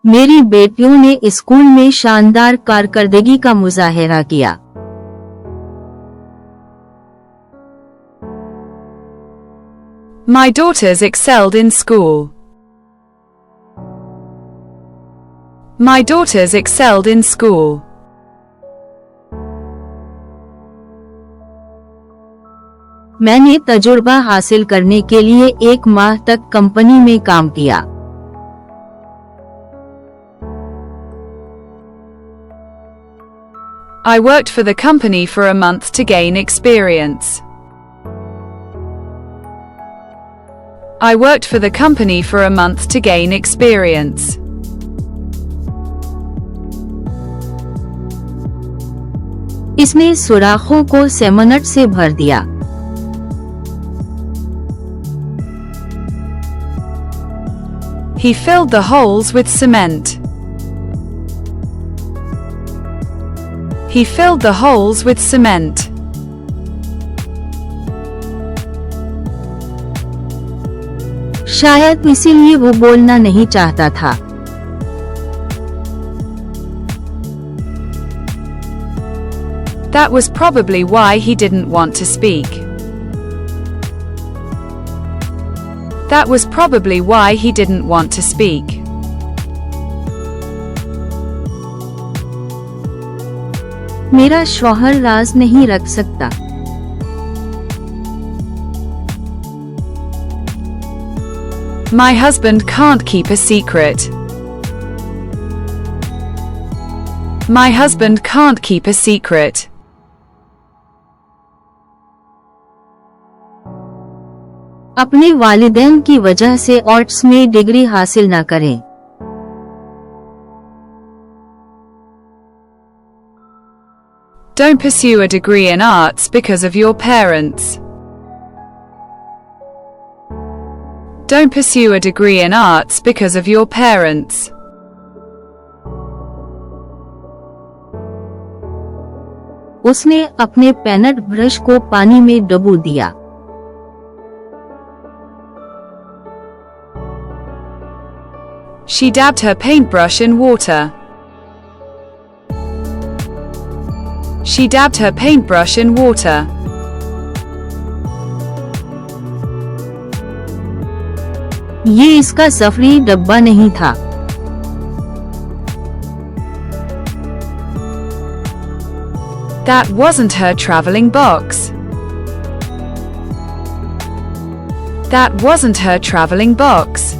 मेरी बेटियों ने स्कूल में शानदार कारकर्दगी का मुजाहिरा किया। My daughters excelled in school. My daughters excelled in school. मैंने तजुर्बा हासिल करने के लिए 1 माह तक कंपनी में काम किया। I worked for the company for a month to gain experience. I worked for the company for a month to gain experience. इसने सुराखों को सेमनट से भर दिया। He filled the holes with cement. He filled the holes with cement. शायद इसीलिए वो बोलना नहीं चाहता था। That was probably why he didn't want to speak. That was probably why he didn't want to speak. मेरा शौहर राज नहीं रख सकता। My husband can't keep a secret. My husband can't keep a secret. अपने वालिदैन की वजह से आर्ट्स में डिग्री हासिल न करें। Don't pursue a degree in arts because of your parents. Don't pursue a degree in arts because of your parents. उसने अपने पेनट ब्रश को पानी में डुबो दिया। She dabbed her paintbrush in water. She dabbed her paintbrush in water. ये इसका सफरी डब्बा नहीं था। That wasn't her traveling box. That wasn't her traveling box.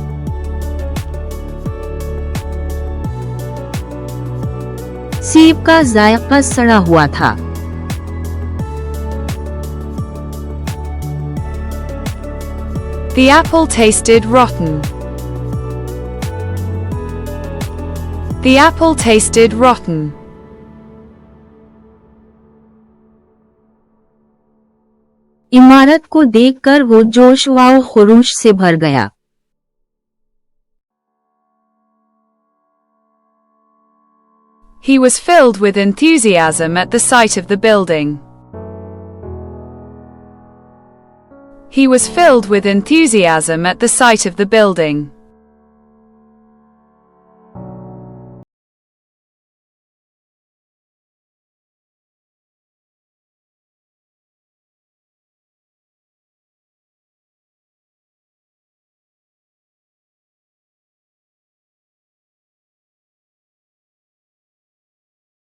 सेब का जायका सड़ा हुआ था। The apple tasted rotten. The apple tasted rotten. इमारत को देखकर वो जोश व खुरूश से भर गया। He was filled with enthusiasm at the sight of the building. He was filled with enthusiasm at the sight of the building.